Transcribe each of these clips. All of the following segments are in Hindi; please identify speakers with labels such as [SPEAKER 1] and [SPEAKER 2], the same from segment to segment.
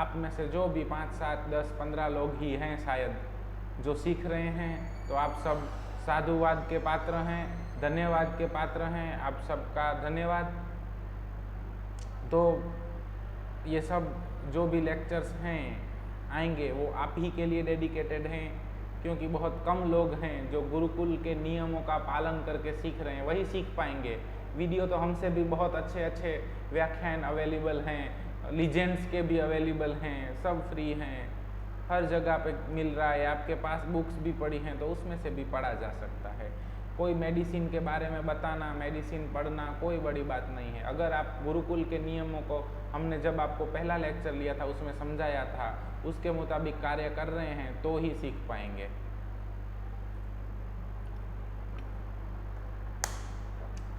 [SPEAKER 1] आप में से जो भी 5, 7, 10, 15 लोग ही हैं शायद जो सीख रहे हैं, तो आप सब साधुवाद के पात्र हैं, धन्यवाद के पात्र हैं, आप सबका धन्यवाद। तो ये सब जो भी लेक्चर्स हैं आएंगे वो आप ही के लिए डेडिकेटेड हैं, क्योंकि बहुत कम लोग हैं जो गुरुकुल के नियमों का पालन करके सीख रहे हैं, वही सीख पाएंगे। वीडियो तो हमसे भी बहुत अच्छे अच्छे व्याख्यान अवेलेबल हैं, लीजेंड्स के भी अवेलेबल हैं, सब फ्री हैं, हर जगह पे मिल रहा है। आपके पास बुक्स भी पड़ी हैं तो उसमें से भी पढ़ा जा सकता है। कोई मेडिसिन के बारे में बताना, मेडिसिन पढ़ना कोई बड़ी बात नहीं है। अगर आप गुरुकुल के नियमों को, हमने जब आपको पहला लेक्चर लिया था उसमें समझाया था, उसके मुताबिक कार्य कर रहे हैं तो ही सीख पाएंगे।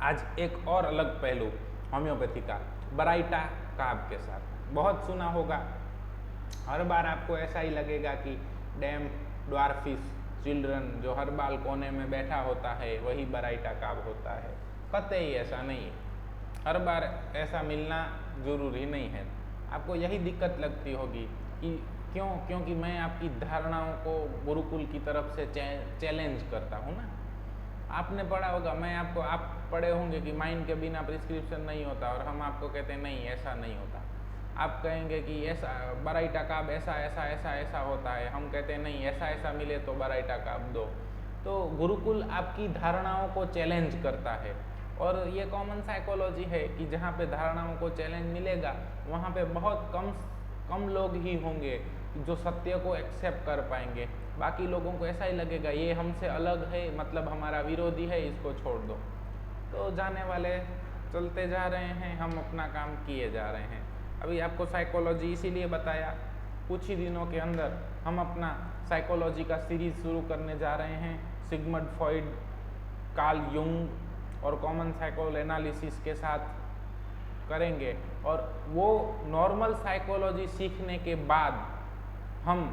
[SPEAKER 1] आज एक और अलग पहलू होम्योपैथी का, बराइटा काब के साथ। बहुत सुना होगा, हर बार आपको ऐसा ही लगेगा कि डैम ड्वार्फिश चिल्ड्रन जो हर बाल कोने में बैठा होता है वही बराइटा काब होता है। कतई ऐसा नहीं है, हर बार ऐसा मिलना जरूरी नहीं है। आपको यही दिक्कत लगती होगी कि क्यों, क्योंकि मैं आपकी धारणाओं को गुरुकुल की तरफ से चैलेंज करता हूँ ना। आपने पढ़ा होगा, मैं आपको, आप पढ़े होंगे कि माइन के बिना प्रिस्क्रिप्शन नहीं होता, और हम आपको कहते हैं नहीं ऐसा नहीं होता। आप कहेंगे कि ऐसा बराइटा काब ऐसा ऐसा ऐसा ऐसा होता है, हम कहते हैं नहीं ऐसा ऐसा मिले तो बराइटा काब दो। तो गुरुकुल आपकी धारणाओं को चैलेंज करता है, और ये कॉमन साइकोलॉजी है कि जहाँ पे धारणाओं को चैलेंज मिलेगा वहाँ पे बहुत कम लोग ही होंगे जो सत्य को एक्सेप्ट कर पाएंगे। बाकी लोगों को ऐसा ही लगेगा ये हमसे अलग है, मतलब हमारा विरोधी है, इसको छोड़ दो। तो जाने वाले चलते जा रहे हैं, हम अपना काम किए जा रहे हैं। अभी आपको साइकोलॉजी इसीलिए बताया, कुछ ही दिनों के अंदर हम अपना साइकोलॉजी का सीरीज शुरू करने जा रहे हैं। सिगमंड फ्रॉइड, कार्ल युंग और कॉमन साइको एनालिसिस के साथ करेंगे, और वो नॉर्मल साइकोलॉजी सीखने के बाद हम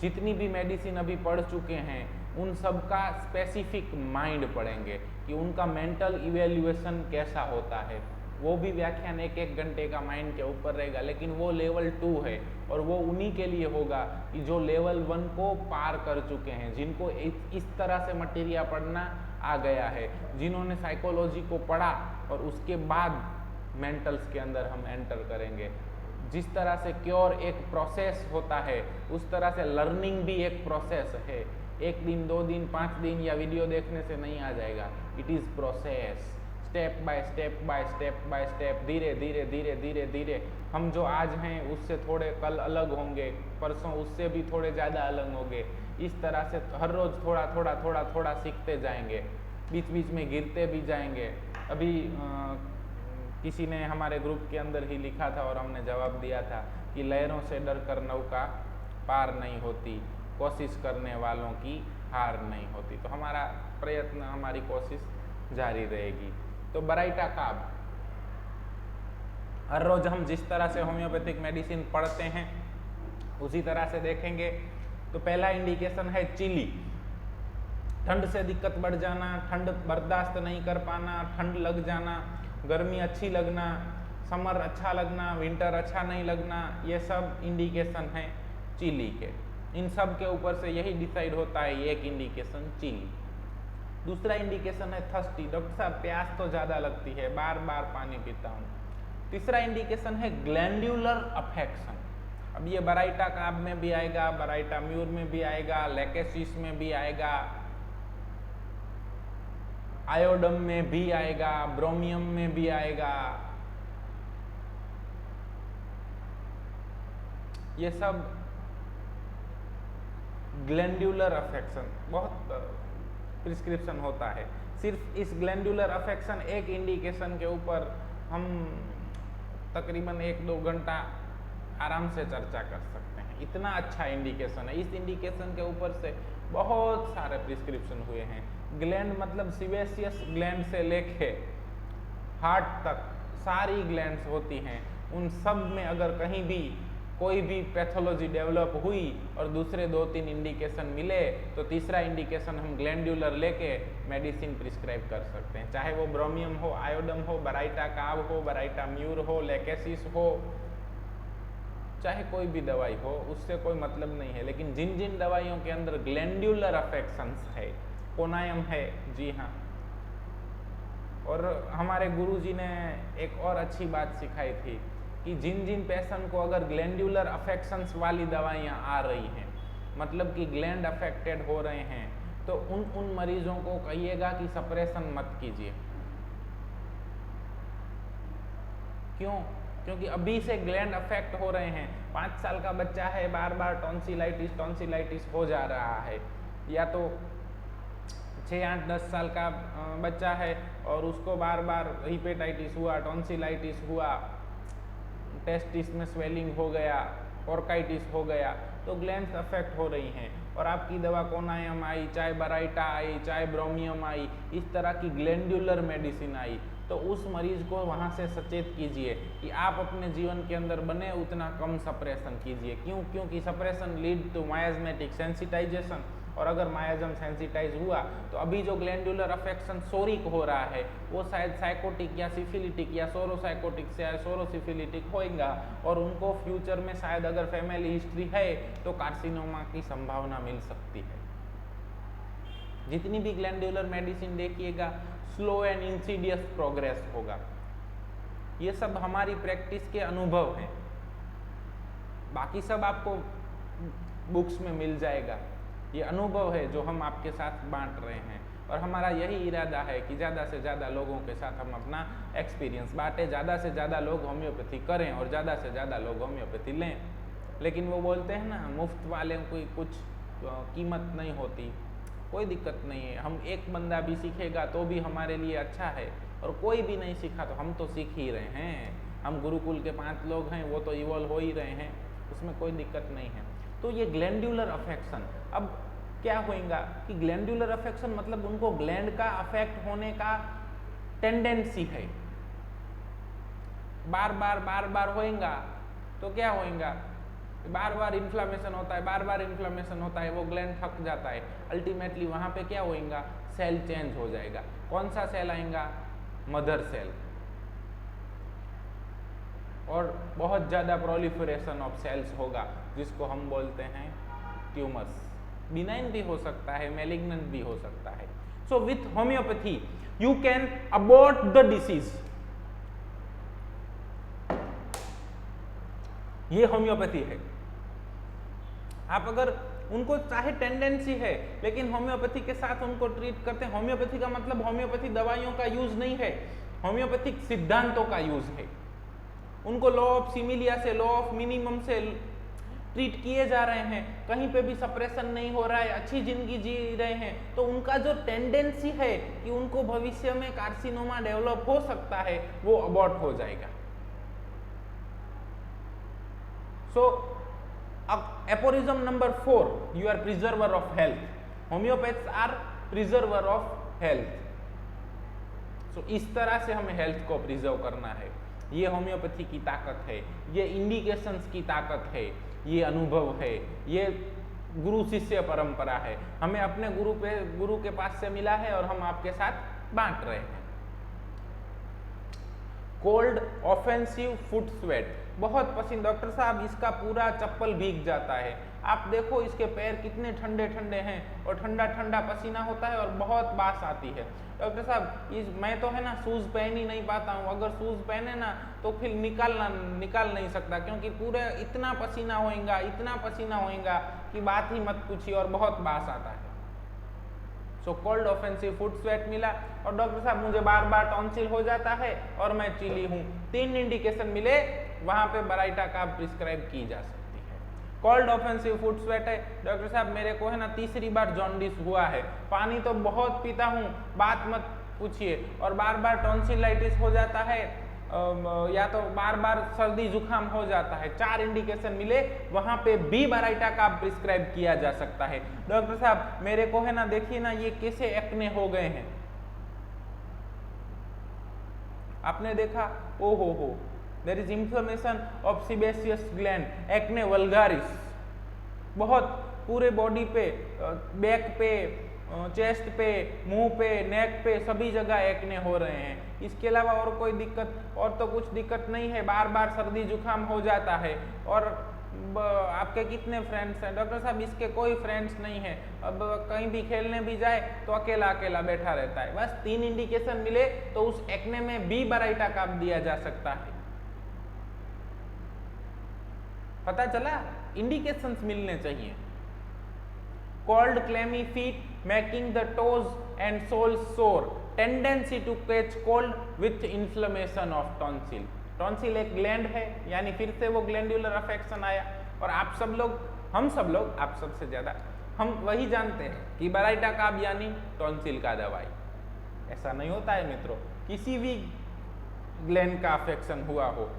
[SPEAKER 1] जितनी भी मेडिसिन अभी पढ़ चुके हैं उन सब का स्पेसिफिक माइंड पढ़ेंगे कि उनका मेंटल इवेल्युएशन कैसा होता है। वो भी व्याख्यान 1-1 घंटे का माइंड के ऊपर रहेगा, लेकिन वो लेवल 2 है, और वो उन्हीं के लिए होगा कि जो लेवल 1 को पार कर चुके हैं, जिनको इस तरह से मटेरिया पढ़ना आ गया है, जिन्होंने साइकोलॉजी को पढ़ा और उसके बाद मेंटल्स के अंदर हम एंटर करेंगे। जिस तरह से क्योर एक प्रोसेस होता है, उस तरह से लर्निंग भी एक प्रोसेस है। 1 दिन, 2 दिन, 5 दिन या वीडियो देखने से नहीं आ जाएगा। It is process, step by step by step by step, धीरे धीरे धीरे धीरे धीरे। हम जो आज हैं उससे थोड़े कल अलग होंगे, परसों उससे भी थोड़े ज़्यादा अलग होंगे। इस तरह से हर रोज़ थोड़ा थोड़ा थोड़ा थोड़ा सीखते जाएंगे, बीच बीच में गिरते भी जाएंगे। अभी किसी ने हमारे ग्रुप के अंदर ही लिखा था और हमने जवाब दिया था कि लहरों से डर कर नौका पार नहीं होती, कोशिश करने वालों की हार नहीं होती। तो हमारा प्रयत्न, हमारी कोशिश जारी रहेगी। तो बराइटा काब, हर रोज हम जिस तरह से होम्योपैथिक मेडिसिन पढ़ते हैं उसी तरह से देखेंगे। तो पहला इंडिकेशन है चिली, ठंड से दिक्कत बढ़ जाना, ठंड बर्दाश्त नहीं कर पाना, ठंड लग जाना, गर्मी अच्छी लगना, समर अच्छा लगना, विंटर अच्छा नहीं लगना, ये सब इंडिकेशन है चिली के। इन सब के ऊपर से यही डिसाइड होता है एक इंडिकेशन चिली। दूसरा इंडिकेशन है थर्स्टी, डॉक्टर साहब प्यास तो ज़्यादा लगती है, बार बार पानी पीता हूँ। तीसरा इंडिकेशन है ग्लैंड्यूलर अफेक्शन। अब ये बराइटा काब में भी आएगा, बराइटा म्यूर में भी आएगा, लेकेसिस में भी आएगा, आयोडम में भी आएगा, ब्रोमियम में भी आएगा। ये सब ग्लैंड्यूलर अफेक्शन बहुत प्रिस्क्रिप्शन होता है। सिर्फ इस ग्लैंड्यूलर अफेक्शन एक इंडिकेशन के ऊपर हम तकरीबन 1-2 घंटा आराम से चर्चा कर सकते हैं, इतना अच्छा इंडिकेशन है। इस इंडिकेशन के ऊपर से बहुत सारे प्रिस्क्रिप्शन हुए हैं। ग्लैंड मतलब सीवेसियस ग्लैंड से लेके हार्ट तक सारी ग्लैंड्स होती हैं, उन सब में अगर कहीं भी कोई भी पैथोलॉजी डेवलप हुई और दूसरे 2-3 इंडिकेशन मिले तो तीसरा इंडिकेशन हम ग्लैंड्यूलर लेके मेडिसिन प्रिस्क्राइब कर सकते हैं, चाहे वो ब्रोमियम हो, आयोडम हो, बराइटा काब हो, बराइटा म्यूर हो, लेकेसिस हो, चाहे कोई भी दवाई हो, उससे कोई मतलब नहीं है, लेकिन जिन जिन दवाइयों के अंदर ग्लैंड्यूलर अफेक्शंस है, कोनायम है, जी हाँ। और हमारे गुरुजी ने एक और अच्छी बात सिखाई थी कि जिन जिन पेशेंट को अगर ग्लैंड्यूलर अफेक्शंस वाली दवाइयाँ आ रही हैं, मतलब कि ग्लैंड अफेक्टेड हो रहे हैं, तो उन मरीजों को कहिएगा कि सप्रेशन मत कीजिए। क्यों? क्योंकि अभी से ग्लैंड अफेक्ट हो रहे हैं। 5 साल का बच्चा है, बार बार टॉन्सिलाइटिस हो जा रहा है, या तो 6, 8, 10 साल का बच्चा है और उसको बार बार हिपेटाइटिस हुआ, टॉन्सिलाइटिस हुआ, टेस्टिस में स्वेलिंग हो गया, ऑर्काइटिस हो गया, तो ग्लैंड्स अफेक्ट हो रही हैं। और आपकी दवा कोनायम आई, चाहे बराइटा आई, चाहे ब्रोमियम आई, इस तरह की ग्लैंड्यूलर मेडिसिन आई, तो उस मरीज को वहाँ से सचेत कीजिए कि आप अपने जीवन के अंदर बने उतना कम सप्रेशन कीजिए। क्यों? क्योंकि सप्रेशन लीड टू मायाज्मेटिक सेंसिटाइजेशन, और अगर मायाजम सेंसिटाइज हुआ तो अभी जो ग्लैंडुलर अफेक्शन सोरिक हो रहा है वो शायद साइकोटिक या सिफिलिटिक या सोरोसाइकोटिक से सोरोसिफिलिटिक होएगा, और उनको फ्यूचर में शायद अगर फैमिली हिस्ट्री है तो कार्सिनोमा की संभावना मिल सकती है। जितनी भी ग्लैंडुलर मेडिसिन देखिएगा, स्लो एंड इंसीडियस प्रोग्रेस होगा। ये सब हमारी प्रैक्टिस के अनुभव हैं, बाकी सब आपको बुक्स में मिल जाएगा। ये अनुभव है जो हम आपके साथ बांट रहे हैं, और हमारा यही इरादा है कि ज़्यादा से ज़्यादा लोगों के साथ हम अपना एक्सपीरियंस बांटें, ज़्यादा से ज़्यादा लोग होम्योपैथी करें और ज़्यादा से ज़्यादा लोग होम्योपैथी लें। लेकिन वो बोलते हैं ना, मुफ्त वाले कोई कुछ कीमत नहीं होती। कोई दिक्कत नहीं है, हम एक बंदा भी सीखेगा तो भी हमारे लिए अच्छा है, और कोई भी नहीं सीखा तो हम तो सीख ही रहे हैं। हम गुरुकुल के 5 लोग हैं, वो तो इवॉल्व हो ही रहे हैं, उसमें कोई दिक्कत नहीं है। तो ये ग्लैंडुलर अफेक्शन, अब क्या होएगा कि ग्लैंडुलर अफेक्शन मतलब उनको ग्लैंड का अफेक्ट होने का टेंडेंसी है, बार बार होएगा, तो क्या होएगा, बार बार इन्फ्लामेशन होता है, बार बार इन्फ्लामेशन होता है, वो ग्लैंड थक जाता है। अल्टीमेटली वहाँ पे क्या होएगा, सेल चेंज हो जाएगा। कौन सा सेल आएगा? मदर सेल, और बहुत ज़्यादा प्रोलिफरेशन ऑफ सेल्स होगा, जिसको हम बोलते हैं ट्यूमर्स। बिनाइन भी हो सकता है, मैलिग्नेंट भी हो सकता है। So with homeopathy you can abort the disease. ये होम्योपैथी है। आप अगर उनको चाहे टेंडेंसी है, लेकिन होम्योपैथी के साथ उनको ट्रीट करते हैं। होम्योपैथी का मतलब होम्योपैथी दवाइयों का यूज नहीं है, होम्योपैथिक सिद्धांतों का यूज है। उनको लॉ ऑफ सिमिलिया से, लॉ ऑफ मिनिमम से ट्रीट किए जा रहे हैं, कहीं पे भी सप्रेशन नहीं हो रहा है, अच्छी जिंदगी जी रहे हैं, तो उनका जो टेंडेंसी है कि उनको भविष्य में कार्सिनोमा डेवलप हो सकता है, वो अबॉर्ट हो जाएगा। So aphorism number 4, you are preserver of health. Homeopaths are preserver of health. So इस तरह से हमें हेल्थ को प्रिजर्व करना है। ये होम्योपैथी की ताकत है, ये इंडिकेशंस की ताकत है, ये अनुभव है, ये गुरु शिष्य परंपरा है। हमें अपने गुरु के पास से मिला है और हम आपके साथ बांट रहे हैं। कोल्ड ऑफेंसिव फुट स्वेट, बहुत पसीना, डॉक्टर साहब इसका पूरा चप्पल भीग जाता है। आप देखो इसके पैर कितने ठंडे ठंडे हैं, और ठंडा ठंडा पसीना होता है और बहुत बास आती है। डॉक्टर साहब मैं तो है ना शूज़ पहन ही नहीं पाता हूँ, अगर शूज़ पहने ना तो फिर निकाल नहीं सकता, क्योंकि पूरे इतना पसीना होएगा कि बात ही मत पूछिए, और बहुत बास आता है। So cold offensive foot sweat मिला, और डॉक्टर साहब मुझे बार बार टॉन्सिल हो जाता है और मैं चिली हूँ। 3 इंडिकेशन मिले, वहाँ पे बराइटा का प्रिस्क्राइब की जा सकती है। कोल्ड ऑफेंसिव फुट स्वेट है, डॉक्टर साहब मेरे को है ना 3री बार जॉन्डिस हुआ है, पानी तो बहुत पीता हूँ, बात मत पूछिए, और बार बार टॉन्सिलाइटिस हो जाता है, या तो बार बार सर्दी जुकाम हो जाता है। 4 इंडिकेशन मिले, वहां पे बी बराइटा का प्रिस्क्राइब किया जा सकता है। डॉक्टर साहब मेरे को है ना, देखिए ना ये कैसे एक्ने हो गए हैं, आपने देखा, ओ हो, there is inflammation of sebaceous gland, acne vulgaris, बहुत पूरे बॉडी पे, बैक पे, चेस्ट पे, मुंह पे, नेक पे, सभी जगह एक्ने हो रहे हैं। इसके अलावा और कोई दिक्कत, और तो कुछ दिक्कत नहीं है, बार बार सर्दी जुकाम हो जाता है, और आपके कितने फ्रेंड्स हैं? डॉक्टर साहब इसके कोई फ्रेंड्स नहीं है, अब कहीं भी खेलने भी जाए तो अकेला अकेला बैठा रहता है। बस 3 इंडिकेशन मिले तो उस एक्ने में बी बराइटा काप दिया जा सकता है। पता चला, इंडिकेशंस मिलने चाहिए। Cold clammy feet, making the toes and soles sore, tendency to catch cold with inflammation of tonsil. Tonsil एक ग्लैंड है, यानी फिर से वो ग्लैंडुलर अफेक्शन आया। और आप सब लोग, हम सब लोग, आप सबसे ज्यादा हम वही जानते हैं कि बराइटा काब यानी टॉन्सिल का दवाई। ऐसा नहीं होता है मित्रों, किसी भी ग्लैंड का अफेक्शन हुआ हो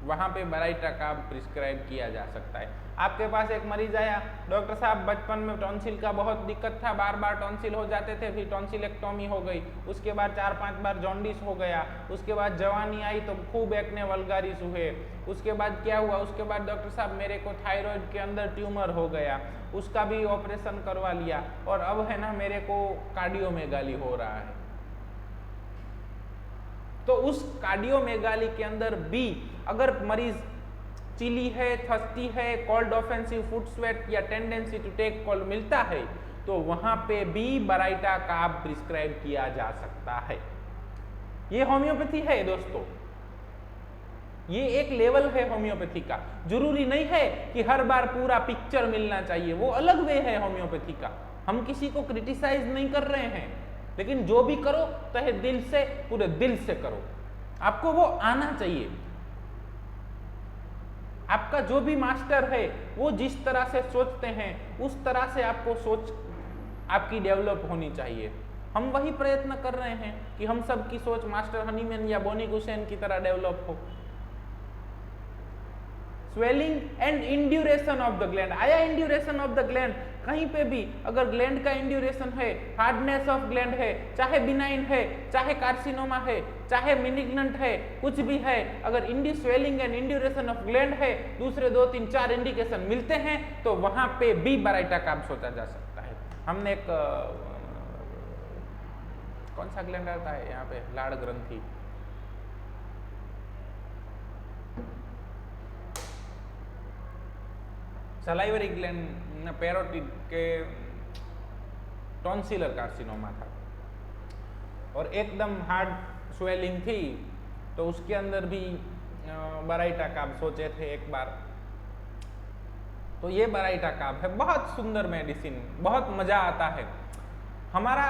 [SPEAKER 1] वहां पे बराइटा काब प्रिस्क्राइब किया जा सकता है। आपके पास एक मरीज आया, डॉक्टर साहब बचपन में टॉन्सिल का बहुत दिक्कत था, बार बार टॉन्सिल हो जाते थे, फिर टॉन्सिलेक्टोमी हो गई, उसके बाद 4-5 बार जॉन्डिस हो गया, उसके बाद जवानी आई तो खूब एक्ने वल्गारिस हुए, उसके बाद क्या हुआ, उसके बाद डॉक्टर साहब मेरे को थायराइड के अंदर ट्यूमर हो गया, उसका भी ऑपरेशन करवा लिया, और अब है ना मेरे को कार्डियोमेगाली हो रहा है। तो उस कार्डियोमेगाली के अंदर भी अगर मरीज चिली है, थस्ती है, कोल्ड ऑफेंसिव फुट स्वेट या टेंडेंसी टू टेक कोल्ड मिलता है तो वहां पे भी बराइटा काब प्रिस्क्राइब किया जा सकता है। ये होम्योपैथी है दोस्तों, ये एक लेवल है होम्योपैथी का। जरूरी नहीं है कि हर बार पूरा पिक्चर मिलना चाहिए, वो अलग वे है होम्योपैथी का। हम किसी को क्रिटिसाइज नहीं कर रहे हैं, लेकिन जो भी करो तहे दिल से, पूरे दिल से करो। आपको वो आना चाहिए। आपका जो भी मास्टर है वो जिस तरह से सोचते हैं उस तरह से आपको सोच आपकी डेवलप होनी चाहिए। हम वही प्रयत्न कर रहे हैं कि हम सब की सोच मास्टर हनीमैन या बोनी गुसेन की तरह डेवलप हो। Swelling and induration of the gland, आया इंड्यूरेशन ऑफ द ग्लैंड, कहीं पे भी अगर ग्लैंड का इंड्यूरेशन है, हार्डनेस ऑफ ग्लैंड है, चाहे बिनाइन है, चाहे कार्सिनोमा है, चाहे मिनिग्नेंट है, कुछ भी है, अगर swelling and induration of gland है, दूसरे 2, 3, 4 इंडिकेशन मिलते हैं तो वहां पे भी बराइटा काब सोचा जा सकता है। हमने एक कौन सा ग्लैंड आता है यहाँ पे, लाड़ ग्रंथि, सलाइवरी ग्लैंड पैरोटिड के टॉन्सिलर कार्सिनोमा था और एकदम हार्ड स्वेलिंग थी, तो उसके अंदर भी बराइटा काब सोचे थे एक बार। तो ये बराइटा काब है, बहुत सुंदर मेडिसिन, बहुत मजा आता है। हमारा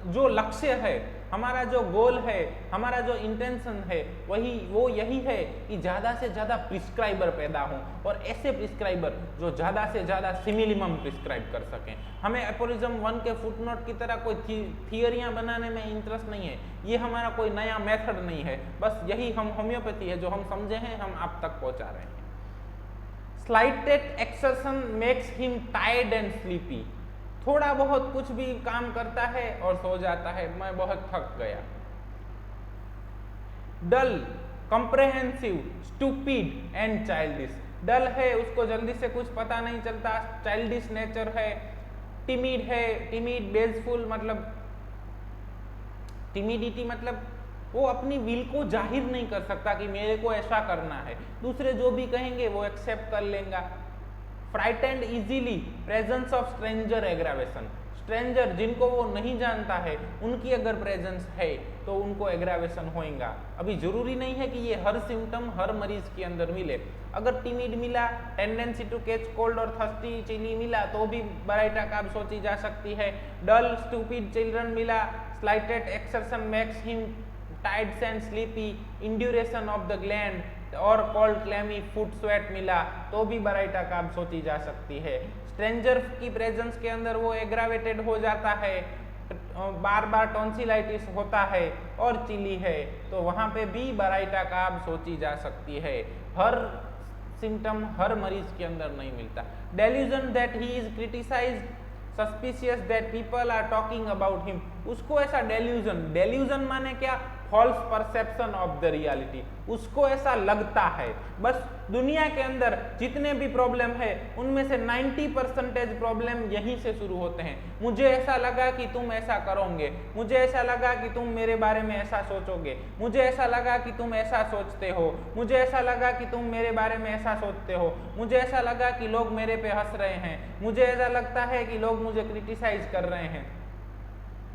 [SPEAKER 1] जो लक्ष्य है, हमारा जो गोल है, हमारा जो इंटेंशन है वो यही है कि ज़्यादा से ज़्यादा प्रिस्क्राइबर पैदा हों और ऐसे प्रिस्क्राइबर जो ज़्यादा से ज़्यादा सिमिलिमम प्रिस्क्राइब कर सकें। हमें एपोरिज्म 1 के फुटनोट की तरह कोई थियरियाँ बनाने में इंटरेस्ट नहीं है, ये हमारा कोई नया मेथड नहीं है, बस यही हम होम्योपैथी है जो हम समझे हैं, हम आप तक पहुँचा रहे हैं। Slightest exertion makes him tired and sleepy, थोड़ा बहुत कुछ भी काम करता है और सो जाता है, मैं बहुत थक गया। डल, कॉम्प्रहेंसिव, स्टूपिड एंड चाइल्डिश, डल है, उसको जल्दी से कुछ पता नहीं चलता, चाइल्डिश नेचर है, टिमिड है, टिमिड बेजफुल मतलब टिमिडिटी मतलब वो अपनी विल को जाहिर नहीं कर सकता कि मेरे को ऐसा करना है, दूसरे जो भी कहेंगे वो एक्सेप्ट कर लेगा। Frightened easily, presence of stranger aggravation, stranger जिनको वो नहीं जानता है उनकी अगर प्रेजेंस है तो उनको एग्रावेशन होएगा। अभी जरूरी नहीं है कि ये हर सिम्टम हर मरीज के अंदर मिले। अगर टिमिड मिला, टेंडेंसी टू कैच कोल्ड और थर्स्टी चिली मिला तो भी बराइटा काब सोची जा सकती है। डल स्टूपिड चिल्ड्रन मिला, slightest exertion makes him tired and sleepy, induration of the gland और कोल्ड क्लेमी फुट स्वेट मिला तो भी बराइटा काब सोची जा सकती है। स्ट्रेंजर की प्रेजेंस के अंदर वो एग्रावेटेड हो जाता है, बार बार टॉन्सिलाइटिस होता है और चिली है तो वहां पे भी बराइटा काब सोची जा सकती है। हर सिम्टम हर मरीज के अंदर नहीं मिलता। Delusion that he is criticized, suspicious that people are talking about him, उसको ऐसा डेल्यूजन, डेल्यूजन माने क्या, false perception of the reality, उसको ऐसा लगता है। बस दुनिया के अंदर जितने भी प्रॉब्लम है उनमें से 90% प्रॉब्लम यहीं से शुरू होते हैं। मुझे ऐसा लगा कि तुम ऐसा करोगे, मुझे ऐसा लगा कि तुम मेरे बारे में ऐसा सोचोगे, मुझे ऐसा लगा कि तुम ऐसा सोचते हो, मुझे ऐसा लगा कि तुम मेरे बारे में ऐसा सोचते हो, मुझे ऐसा लगा कि लोग मेरे पे हंस रहे हैं, मुझे ऐसा लगता है कि लोग मुझे क्रिटिसाइज कर रहे हैं।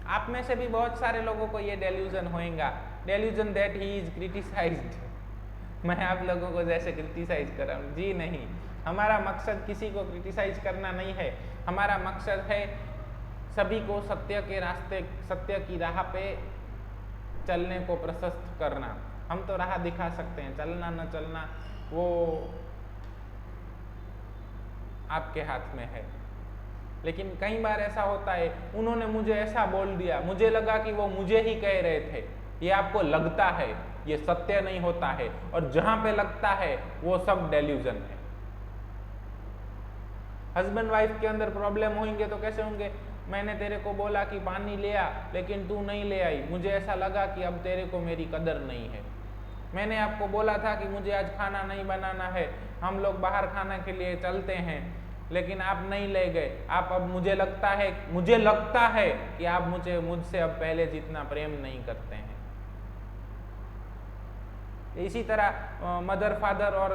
[SPEAKER 1] आप में से भी बहुत सारे लोगों को ये डेल्यूजन होएगा, delusion that he is criticised. मैं आप लोगों को जैसे क्रिटिसाइज कर रहा हूँ, जी नहीं, हमारा मकसद किसी को क्रिटिसाइज करना नहीं है। हमारा मकसद है सभी को सत्य के रास्ते, सत्य की राह पे चलने को प्रशस्त करना। हम तो राह दिखा सकते हैं, चलना न चलना वो आपके हाथ में है। लेकिन कई बार ऐसा होता है, उन्होंने मुझे ऐसा बोल दिया, मुझे लगा कि वो मुझे ही कह रहे थे। ये आपको लगता है, ये सत्य नहीं होता है। और जहां पे लगता है वो सब डेल्यूजन है। हस्बैंड वाइफ के अंदर प्रॉब्लम होंगे तो कैसे होंगे? मैंने तेरे को बोला कि पानी ले आ, लेकिन तू नहीं ले आई, मुझे ऐसा लगा कि अब तेरे को मेरी कदर नहीं है। मैंने आपको बोला था कि मुझे आज खाना नहीं बनाना है, हम लोग बाहर खाने के लिए चलते हैं, लेकिन आप नहीं ले गए। आप अब मुझे लगता है कि आप मुझसे अब पहले जितना प्रेम नहीं करते हैं। इसी तरह मदर फादर और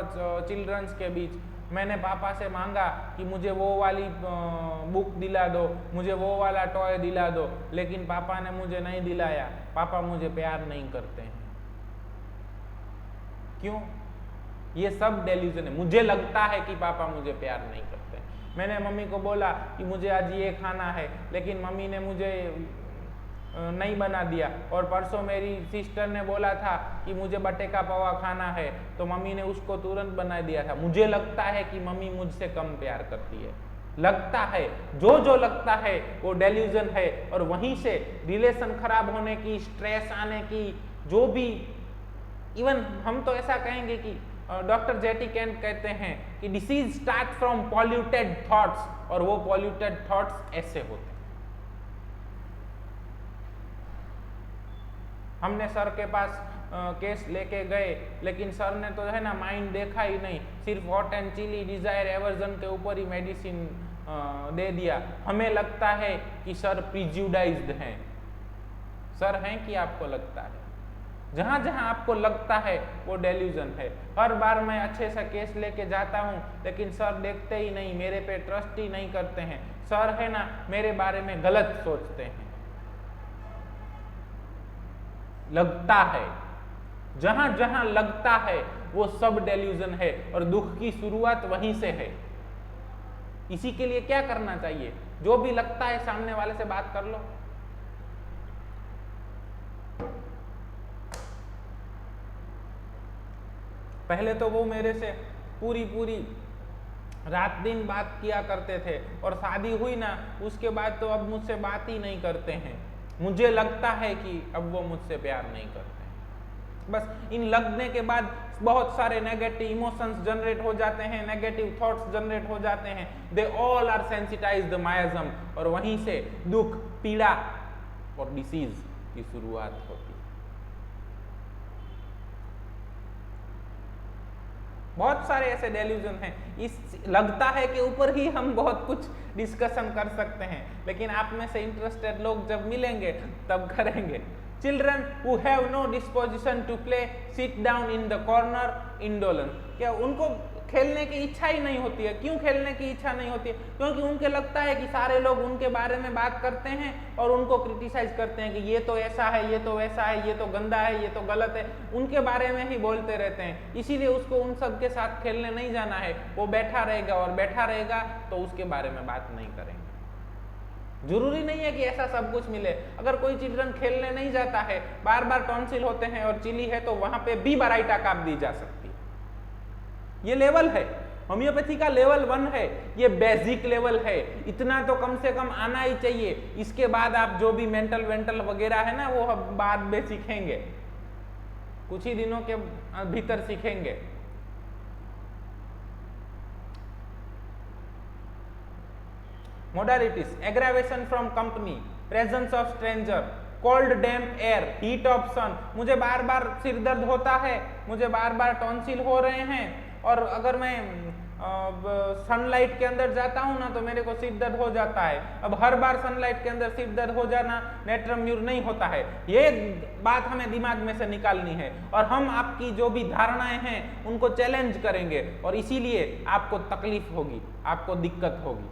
[SPEAKER 1] चिल्ड्रंस के बीच, मैंने पापा से मांगा कि मुझे वो वाली बुक दिला दो, मुझे वो वाला टॉय दिला दो, लेकिन पापा ने मुझे नहीं दिलाया। पापा मुझे प्यार नहीं करते हैं। क्यों? ये सब डेल्यूजन है। मुझे लगता है कि पापा मुझे प्यार नहीं करते। मैंने मम्मी को बोला कि मुझे आज ये खाना है, लेकिन मम्मी ने मुझे नहीं बना दिया। और परसों मेरी सिस्टर ने बोला था कि मुझे बटेका पौवा खाना है, तो मम्मी ने उसको तुरंत बना दिया था। मुझे लगता है कि मम्मी मुझसे कम प्यार करती है। लगता है, जो लगता है वो डेल्यूजन है। और वहीं से रिलेशन खराब होने की, स्ट्रेस आने की, जो भी, इवन हम तो ऐसा कहेंगे कि डॉक्टर जेटी कैंट कहते हैं कि disease start from polluted thoughts, और वो पॉल्यूटेड थॉट्स ऐसे होते हैं। हमने सर के पास केस लेके गए, लेकिन सर ने तो है ना माइंड देखा ही नहीं, सिर्फ hot and chilly, desire, aversion के ऊपर ही मेडिसिन दे दिया। हमें लगता है कि सर प्रिज्यूडाइज्ड हैं। सर हैं कि आपको लगता है? जहां जहां आपको लगता है वो डेल्यूजन है। हर बार मैं अच्छे से केस लेके जाता हूं, लेकिन सर देखते ही नहीं, मेरे पे ट्रस्ट ही नहीं करते हैं। सर है ना मेरे बारे में गलत सोचते हैं। लगता है, जहां जहां लगता है वो सब डेल्यूजन है, और दुख की शुरुआत वहीं से है। इसी के लिए क्या करना चाहिए? जो भी लगता है सामने वाले से बात कर लो। पहले तो वो मेरे से पूरी रात दिन बात किया करते थे, और शादी हुई ना उसके बाद तो अब मुझसे बात ही नहीं करते हैं। मुझे लगता है कि अब वो मुझसे प्यार नहीं करते हैं। बस इन लगने के बाद बहुत सारे नेगेटिव इमोशंस जनरेट हो जाते हैं, नेगेटिव थॉट्स जनरेट हो जाते हैं। They all are sensitized miasm, और वहीं से दुख, पीड़ा और डिसीज की शुरुआत होती है। बहुत सारे ऐसे डेल्यूजन हैं। इस लगता है कि ऊपर ही हम बहुत कुछ डिस्कशन कर सकते हैं, लेकिन आप में से इंटरेस्टेड लोग जब मिलेंगे तब करेंगे। Children who have no disposition to play sit down in the corner indolence. क्या उनको खेलने की इच्छा ही नहीं होती है? क्यों खेलने की इच्छा नहीं होती है? क्योंकि उनके लगता है कि सारे लोग उनके बारे में बात करते हैं और उनको क्रिटिसाइज करते हैं कि ये तो ऐसा है, ये तो वैसा है, ये तो गंदा है, ये तो गलत है। उनके बारे में ही बोलते रहते हैं, इसीलिए उसको उन सब के साथ खेलने नहीं जाना है। वो बैठा रहेगा, और बैठा रहेगा तो उसके बारे में बात नहीं करेंगे। जरूरी नहीं है कि ऐसा सब कुछ मिले। अगर कोई चिल्ड्रन खेलने नहीं जाता है, बार बार टॉन्सिल होते हैं और चिली है, तो वहां पे भी बराइटा काप दी जा सकती है। ये लेवल है, होम्योपैथी का लेवल 1 है, ये बेसिक लेवल है। इतना तो कम से कम आना ही चाहिए। इसके बाद आप जो भी मेंटल वगैरह है ना, वो बाद में सीखेंगे, कुछ ही दिनों के भीतर सीखेंगे। Modalities: aggravation from company, presence of stranger, cold damp air, heat of sun, मुझे बार बार सिर दर्द होता है, मुझे बार बार टॉन्सिल हो रहे हैं, और अगर मैं सनलाइट के अंदर जाता हूं ना तो मेरे को सिर दर्द हो जाता है। अब हर बार सनलाइट के अंदर सिर दर्द हो जाना नेट्रम म्यूर नहीं होता है, ये बात हमें दिमाग में से निकालनी है, और हम आपकी जो भी धारणाएं हैं उनको चैलेंज करेंगे, और इसीलिए आपको तकलीफ होगी, आपको दिक्कत होगी,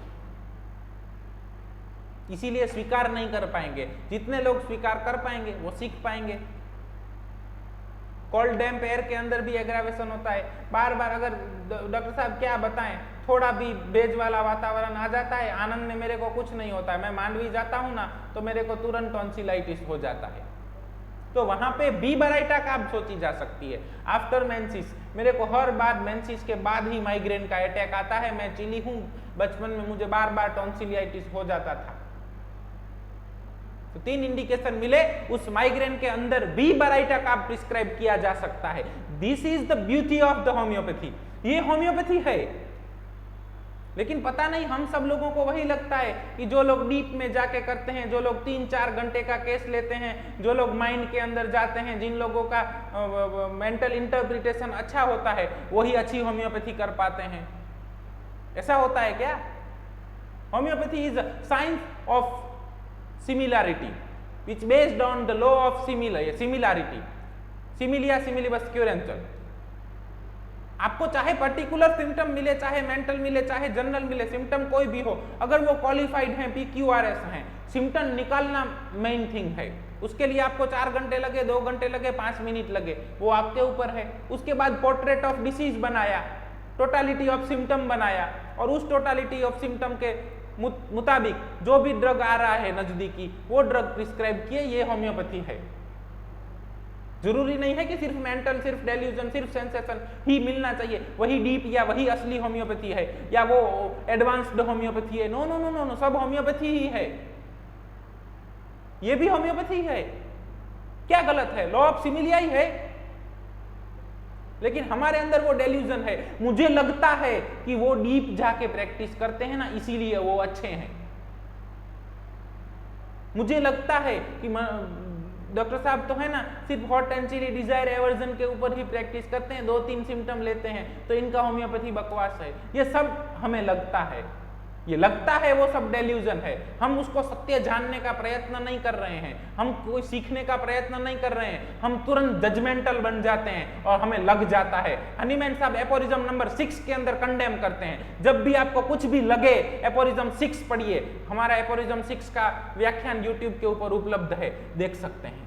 [SPEAKER 1] इसीलिए स्वीकार नहीं कर पाएंगे। जितने लोग स्वीकार कर पाएंगे वो सीख पाएंगे। कोल्ड डैम्प एयर के अंदर भी एग्रावेशन होता है, बार बार अगर डॉक्टर साहब क्या बताएं, थोड़ा भी बेज वाला वातावरण आ जाता है, आनंद में मेरे को कुछ नहीं होता है, मैं मांडवी जाता हूं ना तो मेरे को तुरंत टॉन्सिलाइटिस हो जाता है, तो वहां पे बी बराइटा काब सोची जा सकती है। आफ्टर मेंसिस, मेरे को हर बार मेंसिस के बाद ही माइग्रेन का अटैक आता है, मैं चिली हूं, बचपन में मुझे बार बार टॉन्सिलाइटिस हो जाता था। तो 3 इंडिकेशन मिले, उस माइग्रेन के अंदर बी बराइटा का प्रिस्क्राइब किया जा सकता है। This is the beauty of the homeopathy, ये होम्योपैथी है। लेकिन पता नहीं हम सब लोगों को वही लगता है कि जो लोग डीप में जाके करते हैं, जो लोग 3-4 घंटे का केस लेते हैं, जो लोग माइंड के अंदर जाते हैं, जिन लोगों का मेंटल इंटरप्रिटेशन अच्छा होता है, वही अच्छी होम्योपैथी कर पाते हैं। ऐसा होता है क्या? Homeopathy is science of similarity which based on the law of similarity, similia similibus curantur। आपको चाहे पर्टिकुलर सिम्टम मिले, चाहे मेंटल मिले, चाहे जनरल मिले, सिम्टम कोई भी हो, अगर वो क्वालिफाइड हैं, PQRS हैं, सिम्टम निकालना मेन थिंग है। उसके लिए आपको 4 घंटे लगे, 2 घंटे लगे, 5 मिनट लगे, वो आपके ऊपर है। उसके बाद पोर्ट्रेट ऑफ डिसीज बनाया, टोटालिटी ऑफ सिम्टम बनाया, और उस टोटालिटी ऑफ सिम्टम के मुताबिक जो भी ड्रग आ रहा है नजदीकी, वो ड्रग प्रिस्क्राइब किए, ये होम्योपैथी है। जरूरी नहीं है कि सिर्फ मेंटल, सिर्फ डेल्यूजन, सिर्फ सेंसेशन ही मिलना चाहिए, वही डीप या वही असली होम्योपैथी है, या वो एडवांस्ड होम्योपैथी है। No no no no no, सब होम्योपैथी ही है, ये भी होम्योपैथी है। क्या गलत है? लॉ ऑफ सिमिलिया ही है। लेकिन हमारे अंदर वो डेल्यूजन है, मुझे लगता है कि वो डीप जाके प्रैक्टिस करते हैं ना, इसीलिए वो अच्छे हैं। मुझे लगता है कि डॉक्टर साहब तो है ना सिर्फ hot and chilly, desire, aversion के ऊपर ही प्रैक्टिस करते हैं, 2-3 सिम्टम लेते हैं, तो इनका होम्योपैथी बकवास है। ये सब हमें लगता है, ये लगता है, वो सब डेल्यूजन है। हम उसको सत्य जानने का प्रयत्न नहीं कर रहे हैं, हम कोई सीखने का प्रयत्न नहीं कर रहे हैं, हम तुरंत जजमेंटल बन जाते हैं और हमें लग जाता है। हनीमैन साहब एपोरिज्म नंबर 6 के अंदर कंडेम करते हैं, जब भी आपको कुछ भी लगे एपोरिज्म 6 पढ़िए। हमारा एपोरिज्म 6 का व्याख्यान यूट्यूब के ऊपर उपलब्ध है, देख सकते हैं।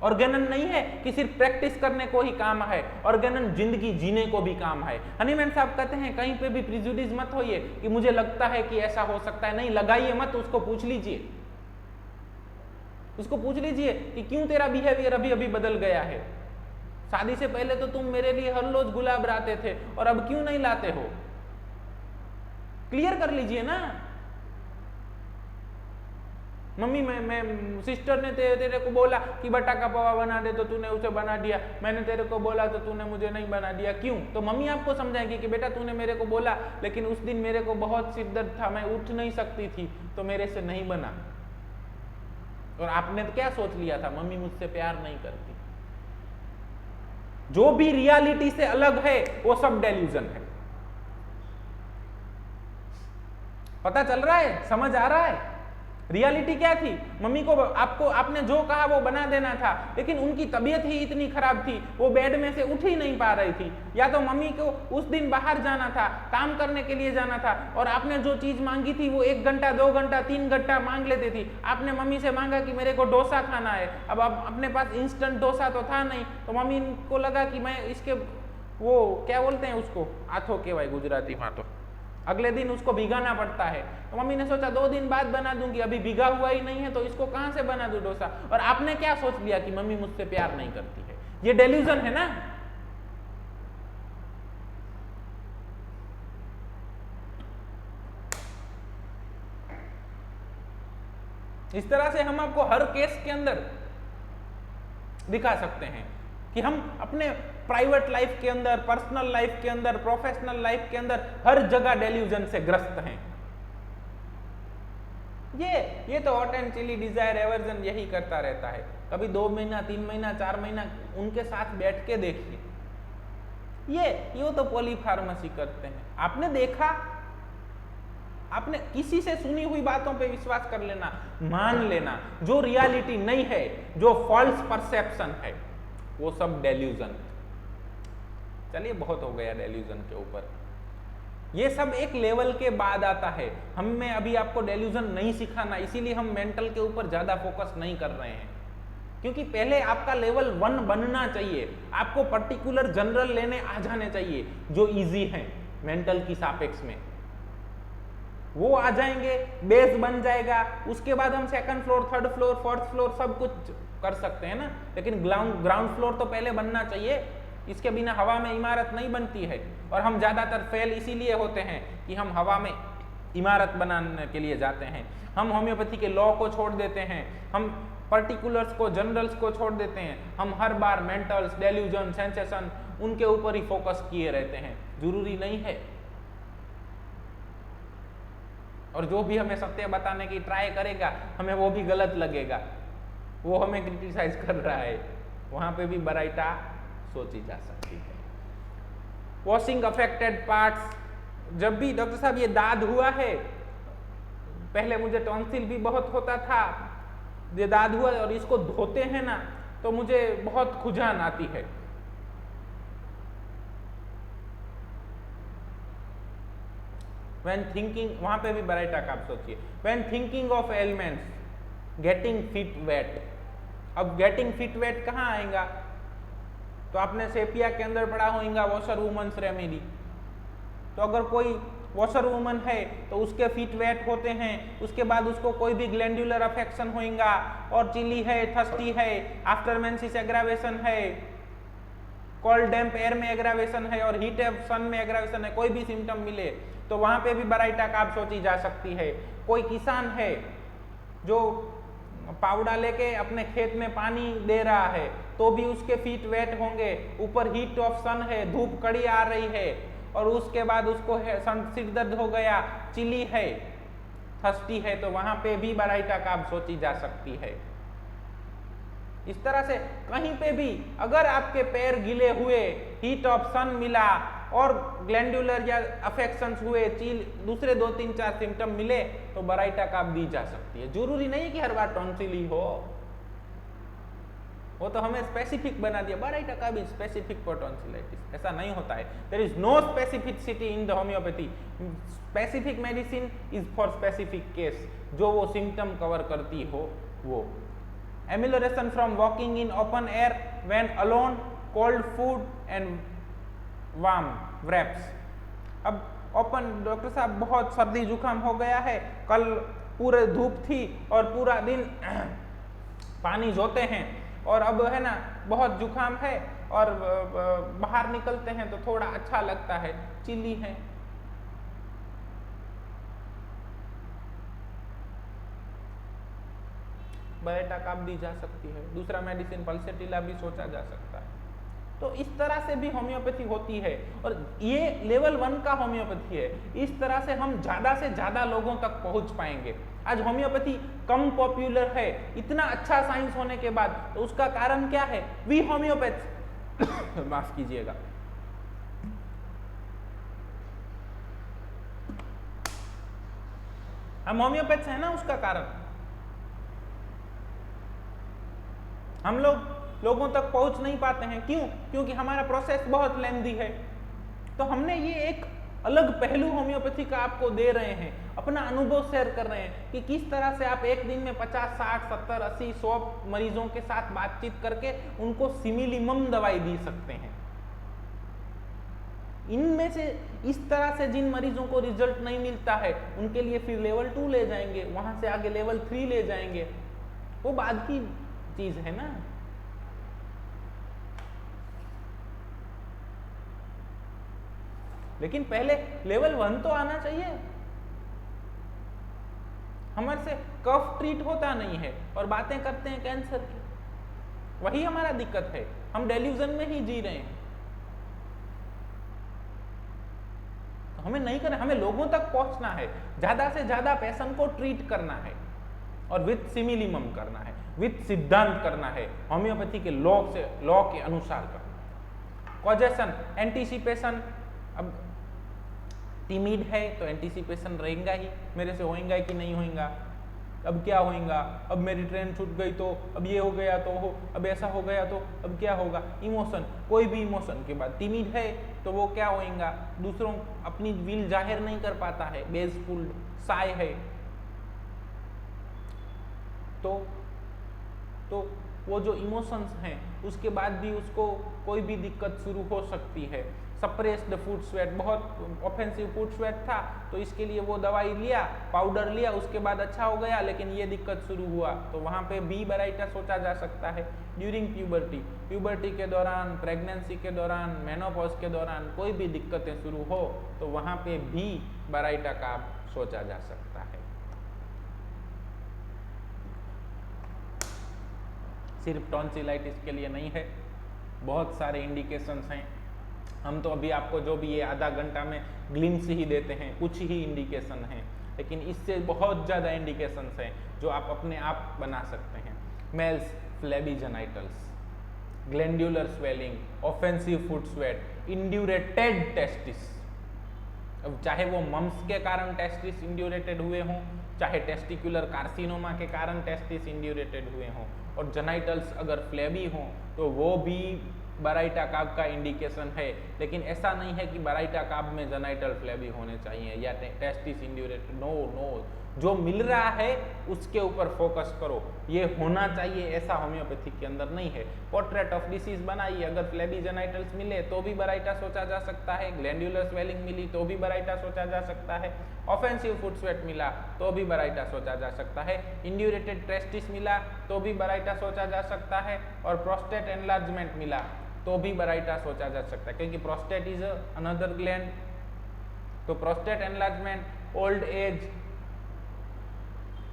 [SPEAKER 1] ऑर्गेनन नहीं है कि सिर्फ प्रैक्टिस करने को ही काम है, ऑर्गेनन जिंदगी जीने को भी काम है। हनीमैन साहब कहते हैं कहीं पे भी प्रिजुडिस मत होइए कि मुझे लगता है कि ऐसा हो सकता है, नहीं लगाइए मत, उसको पूछ लीजिए, उसको पूछ लीजिए कि क्यों तेरा बिहेवियर अभी अभी बदल गया है। शादी से पहले तो तुम मेरे लिए हर रोज गुलाब लाते थे और अब क्यों नहीं लाते हो? क्लियर कर लीजिए ना। मम्मी मैं सिस्टर ने तेरे को बोला कि बटा का पवा बना दे तो तूने उसे बना दिया, मैंने तेरे को बोला तो तूने मुझे नहीं बना दिया, क्यों? तो मम्मी आपको समझाएगी कि बेटा तूने मेरे को बोला, लेकिन उस दिन मेरे को बहुत सिर दर्द था, मैं उठ नहीं सकती थी, तो मेरे से नहीं बना। और आपने तो क्या सोच लिया था, मम्मी मुझसे प्यार नहीं करती। जो भी रियलिटी से अलग है वो सब डेल्यूजन है। पता चल रहा है? समझ आ रहा है? रियलिटी क्या थी? मम्मी को आपने जो कहा वो बना देना था, लेकिन उनकी तबीयत ही इतनी खराब थी, वो बेड में से उठ ही नहीं पा रही थी, या तो मम्मी को उस दिन बाहर जाना था, काम करने के लिए जाना था, और आपने जो चीज मांगी थी वो 1 घंटा, 2 घंटा, 3 घंटा मांग लेती थी। आपने मम्मी से मांगा कि मेरे को डोसा खाना है, अब अपने पास इंस्टेंट डोसा तो था नहीं, तो मम्मी को लगा कि मैं इसके वो क्या बोलते हैं उसको, आथो के भाई गुजराती में, तो अगले दिन उसको भिगाना पड़ता है। तो मम्मी ने सोचा 2 दिन बाद बना दूंगी, अभी भिगा हुआ ही नहीं है तो इसको कहां से बना दूं डोसा। और आपने क्या सोच लिया कि मम्मी मुझसे प्यार नहीं करती है। ये डेल्यूजन है ना। इस तरह से हम आपको हर केस के अंदर दिखा सकते हैं कि हम अपने प्राइवेट लाइफ के अंदर, पर्सनल लाइफ के अंदर, प्रोफेशनल लाइफ के अंदर हर जगह डेल्यूजन से ग्रस्त हैं। ये तो hot and chilly desire aversion यही करता रहता है। कभी 2 महीना 3 महीना 4 महीना उनके साथ बैठ के देखिए, ये तो पॉलीफार्मेसी करते हैं। आपने देखा, आपने किसी से सुनी हुई बातों पे विश्वास कर लेना, मान लेना, जो रियलिटी नहीं है, जो फॉल्स परसेप्शन है, वो सब डेल्यूजन। चलिए बहुत हो गया डेल्यूजन के ऊपर। ये सब एक लेवल के बाद आता है। हमें अभी आपको डेल्यूजन नहीं सिखाना, इसीलिए हम मेंटल के ऊपर ज्यादा फोकस नहीं कर रहे हैं, क्योंकि पहले आपका लेवल 1 बनना चाहिए। आपको पर्टिकुलर जनरल लेने आ जाने चाहिए जो इजी है मेंटल की सापेक्ष में, वो आ जाएंगे, बेस बन जाएगा। उसके बाद हम second floor, third floor, fourth floor सब कुछ कर सकते हैं ना, लेकिन ग्राउंड फ्लोर तो पहले बनना चाहिए। इसके बिना हवा में इमारत नहीं बनती है, और हम ज्यादातर फेल इसीलिए होते हैं कि हम हवा में इमारत बनाने के लिए जाते हैं। हम होम्योपैथी के लॉ को छोड़ देते हैं, हम पर्टिकुलर्स को, जनरल्स को छोड़ देते हैं। हम हर बार मेंटल्स, डेल्यूजन, सेंसेशन, उनके ऊपर ही फोकस किए रहते हैं। जरूरी नहीं है। और जो भी हमें सत्य बताने की ट्राई करेगा, हमें वो भी गलत लगेगा, वो हमें क्रिटिसाइज कर रहा है। वहां पे भी बराइटा सोची जा सकती है। वॉशिंग अफेक्टेड पार्ट्स, जब भी डॉक्टर साहब ये दाद हुआ है, पहले मुझे टॉन्सिल भी बहुत होता था, ये दाद हुआ और इसको धोते हैं ना तो मुझे बहुत खुजान आती है। When thinking, वहां पे भी बराइटा का आप सोचिए, When thinking of ailments, getting feet wet। अब गेटिंग फिट वेट कहाँ आएगा? तो आपने सेपिया के अंदर पढ़ा होगा वॉशर वुमन्स रेमेडी। तो अगर कोई वॉशर वुमन है तो उसके फीट वेट होते हैं, उसके बाद उसको कोई भी ग्लैंडुलर अफेक्शन होगा, और चिली है, थर्स्टी है, आफ्टर मेंसिस एग्रावेशन है, कोल्ड डैम्प एयर में एग्रावेशन है, और हीट ऑफ सन में एग्रावेशन है, कोई भी सिम्टम मिले तो वहां पे भी बराइटा काब सोची जा सकती है। कोई किसान है जो पावडा लेके अपने खेत में पानी दे रहा है तो भी उसके फीट वेट होंगे, ऊपर हीट ऑफ सन है, धूप कड़ी आ रही है, और उसके बाद उसको सिर दर्द हो गया, चिली है, थर्स्टी है, तो वहां पे भी बराइटा काब सोची जा सकती है। इस तरह से कहीं पे भी अगर आपके पैर गिले हुए, हीट ऑफ सन मिला, और ग्लैंडुलर या अफेक्शंस हुए, चील, दूसरे 2 3 4 सिम्टम मिले तो बराइटा काब दी जा सकती है। जरूरी नहीं कि हर बार टॉन्सिल ही हो, वो तो हमें स्पेसिफिक बना दिया, Baryta carb is specific for tonsillitis. ऐसा नहीं होता है। There is no specificity in the homeopathy. Specific medicine is for specific case, जो वो सिम्टम कवर करती हो वो। Amelioration from walking in open air when alone, cold food and warm wraps। अब ओपन, डॉक्टर साहब बहुत सर्दी जुकाम हो गया है, कल पूरे धूप थी और पूरा दिन पानी जोते हैं, और अब है ना बहुत जुकाम है और बाहर निकलते हैं तो थोड़ा अच्छा लगता है, चिली है। बराइटा काब दी जा सकती है। दूसरा मेडिसिन पल्सेटिला भी सोचा जा सकता है। तो इस तरह से भी होम्योपैथी होती है, और ये लेवल 1 का होम्योपैथी है। इस तरह से हम ज्यादा से ज्यादा लोगों तक पहुंच पाएंगे। आज होम्योपैथी कम पॉपुलर है, इतना अच्छा साइंस होने के बाद, तो उसका कारण क्या है? वी होम्योपैथ माफ कीजिएगा, हम होम्योपैथ है ना, उसका कारण हम लोगों तक पहुंच नहीं पाते हैं। क्यों? क्योंकि हमारा प्रोसेस बहुत लेंथी है। तो हमने ये एक अलग पहलू होम्योपैथी का आपको दे रहे हैं, अपना अनुभव शेयर कर रहे हैं कि किस तरह से आप एक दिन में 50, 60, 70, 80, 100 मरीजों के साथ बातचीत करके उनको सिमिलिमम दवाई दी सकते हैं। इनमें से इस तरह से जिन मरीजों को रिजल्ट नहीं मिलता है, उनके लिए फिर लेवल 2 ले जाएंगे, वहां से आगे लेवल 3 ले जाएंगे, वो बाद की चीज है ना। लेकिन पहले लेवल 1 तो आना चाहिए। हमारे से कफ ट्रीट होता नहीं है और बातें करते हैं कैंसर की, वही हमारा दिक्कत है। हम डेल्यूजन में ही जी रहे हैं। तो हमें नहीं करना, हमें लोगों तक पहुंचना है, ज्यादा से ज्यादा पेशेंट को ट्रीट करना है। और विथ सिमिलिमम करना है, विथ सिद्धांत करना है, होम्योपैथी के लॉ के अनुसार करना है। कॉजेशन, एंटीसिपेशन, अब टिमिड है तो एंटीसिपेशन रहेगा ही, मेरे से होएगा कि नहीं होएगा, अब क्या होएगा, अब मेरी ट्रेन छूट गई तो, अब ये हो गया तो हो, अब ऐसा हो गया तो अब क्या होगा। इमोशन, कोई भी इमोशन के बाद टिमिड है तो वो क्या होएगा, दूसरों अपनी विल जाहिर नहीं कर पाता है, बेजफुल साय है तो वो जो इमोशंस हैं उसके बाद भी उसको कोई भी दिक्कत शुरू हो सकती है। सप्रेस्ड फूड स्वेट, बहुत ऑफेंसिव फूड स्वेट था तो इसके लिए वो दवाई लिया, पाउडर लिया, उसके बाद अच्छा हो गया, लेकिन ये दिक्कत शुरू हुआ तो वहाँ पे भी बराइटा सोचा जा सकता है। ड्यूरिंग प्यूबर्टी, प्यूबर्टी के दौरान, प्रेगनेंसी के दौरान, मेनोपॉज के दौरान कोई भी दिक्कतें शुरू हो तो वहाँ पे भी बराइटा का सोचा जा सकता है। सिर्फ टॉन्सिलाइटिस के लिए नहीं है, बहुत सारे इंडिकेशंस हैं। हम तो अभी आपको जो भी ये आधा घंटा में ग्लिम्स ही देते हैं, कुछ ही इंडिकेशन हैं, लेकिन इससे बहुत ज़्यादा इंडिकेशंस हैं जो आप अपने आप बना सकते हैं। Males, flabby genitals, glandular swelling, offensive foot sweat, indurated testis. अब चाहे वो मम्स के कारण टेस्टिस इंड्यूरेटेड हुए हों, चाहे टेस्टिकुलर कार्सिनोमा के कारण टेस्टिस इंड्यूरेटेड हुए हों, और जेनाइटल्स अगर फ्लेबी हों तो वो भी बराइटा काब का इंडिकेशन है। लेकिन ऐसा नहीं है कि बराइटा काब में जेनाइटल फ्लेबी होने चाहिए या टेस्टिस इंड्यूरेटेड, नो, जो मिल रहा है उसके ऊपर फोकस करो, ये होना चाहिए ऐसा होम्योपैथी के अंदर नहीं है। पोर्ट्रेट ऑफ डिसीज बनाइए, अगर फ्लेबी जेनाइटल्स मिले तो भी बराइटा सोचा जा सकता है, ग्लैंड्यूलर स्वेलिंग मिली तो भी बराइटा सोचा जा सकता है, ऑफेंसिव फुट स्वेट मिला तो भी बराइटा सोचा जा सकता है, इंड्यूरेटेड टेस्टिस मिला तो भी बराइटा सोचा जा सकता है, और प्रोस्टेट एनलार्जमेंट मिला तो भी बराइटा सोचा जा सकता है, क्योंकि प्रोस्टेट इज अनदर ग्लैंड। तो prostate enlargement, old age,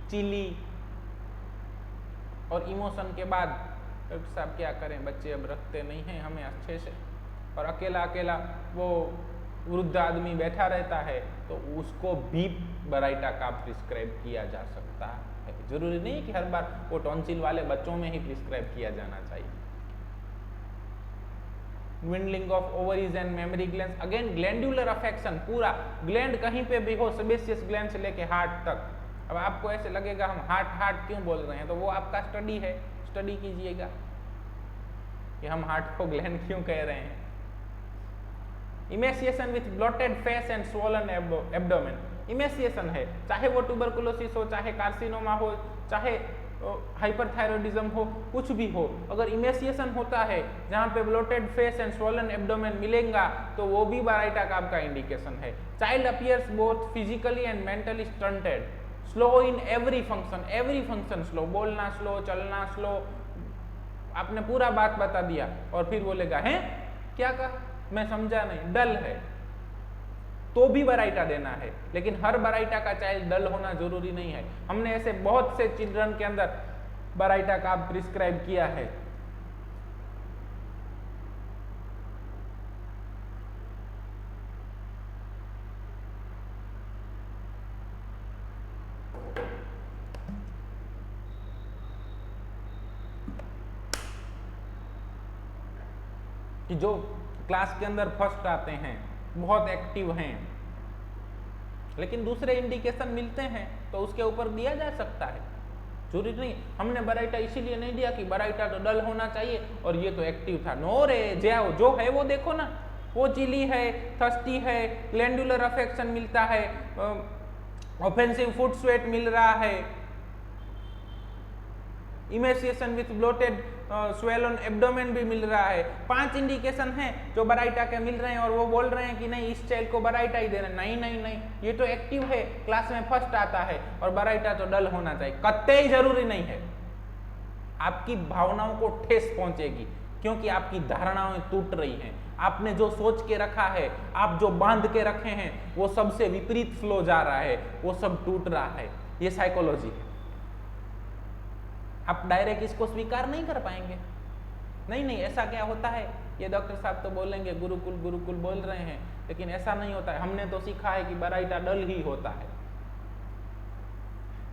[SPEAKER 1] chilly और इमोशन के बाद डॉक्टर साहब क्या करें, बच्चे अब रखते नहीं हैं हमें अच्छे से, और अकेला वो वृद्ध आदमी बैठा रहता है तो उसको भी बराइटा का प्रिस्क्राइब किया जा सकता है। जरूरी नहीं कि हर बार वो टॉन्सिल वाले बच्चों में ही प्रिस्क्राइब किया जाना चाहिए। Dwindling of ovaries and mammary glands, again glandular affection, पूरा ग्लैंड कहीं पे भी हो, सेबेशियस ग्लैंड से लेके हार्ट तक। अब आपको ऐसे लगेगा हम हार्ट क्यों बोल रहे हैं, तो वो आपका स्टडी है, स्टडी कीजिएगा कि हम हार्ट को ग्लैंड क्यों कह रहे हैं। Emaciation with blotted face and swollen abdomen, emaciation है, चाहे वो ट्यूबरकुलोसिस हो, चाहे कार्सिनोमा हो, चाहे हाइपरथायरॉयडिज्म हो, कुछ भी हो, अगर इमेसिएशन होता है जहाँ पे bloated face and swollen abdomen मिलेगा तो वो भी बराइटा काब का इंडिकेशन है। Child appears both physically and mentally stunted, slow in every function slow, बोलना स्लो, चलना स्लो, आपने पूरा बात बता दिया और फिर बोलेगा हैं क्या कहा, मैं समझा नहीं, डल है, तो भी बराइटा देना है। लेकिन हर बराइटा का चाइल्ड डल होना जरूरी नहीं है। हमने ऐसे बहुत से चिल्ड्रन के अंदर बराइटा का प्रिस्क्राइब किया है। कि जो क्लास के अंदर फर्स्ट आते हैं, बहुत एक्टिव हैं, लेकिन दूसरे इंडिकेशन मिलते हैं तो उसके ऊपर दिया जा सकता है। जरूरी नहीं, हमने बराइटा इसीलिए नहीं दिया कि बराइटा तो डल होना चाहिए और ये तो एक्टिव था। नो रे, जो है वो देखो ना, वो चिली है, थर्स्टी है, ग्लैंडुलर अफेक्शन मिलता है, ऑफेंसिव फुट स्वेट मिल रहा है, emaciation with bloated swollen abdomen भी मिल रहा है। 5 इंडिकेशन हैं जो बराइटा के मिल रहे हैं और वो बोल रहे हैं कि नहीं इस चाइल्ड को बराइटा ही देना। नहीं, ये तो एक्टिव है, क्लास में फर्स्ट आता है और बराइटा तो डल होना चाहिए, कतई जरूरी नहीं है। आपकी भावनाओं को ठेस पहुंचेगी क्योंकि आपकी धारणाएं टूट रही हैं। आपने जो सोच के रखा है, आप जो बांध के रखे हैं, वो सबसे विपरीत फ्लो जा रहा है, वो सब टूट रहा है। ये साइकोलॉजी है। आप डायरेक्ट इसको स्वीकार नहीं कर पाएंगे। नहीं, ऐसा क्या होता है, ये डॉक्टर साहब तो बोलेंगे गुरुकुल बोल रहे हैं, लेकिन ऐसा नहीं होता है। हमने तो सीखा है कि बराइटा डल ही होता है।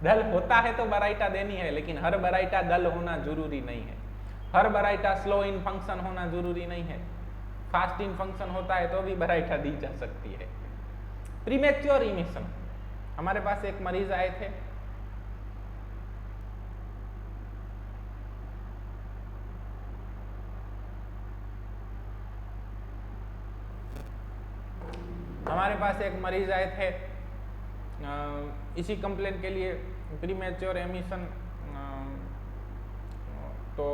[SPEAKER 1] डल होता है तो बराइटा देनी है, लेकिन हर बराइटा डल होना जरूरी नहीं है, हर बराइटा स्लो इन फंक्शन होना जरूरी नहीं है, फास्ट इन फंक्शन होता है तो भी बराइटा दी जा सकती है। प्रीमेच्योर इमिशन, हमारे पास एक मरीज आए थे, इसी कंप्लेन के लिए प्रीमेच्योर एमिशन। तो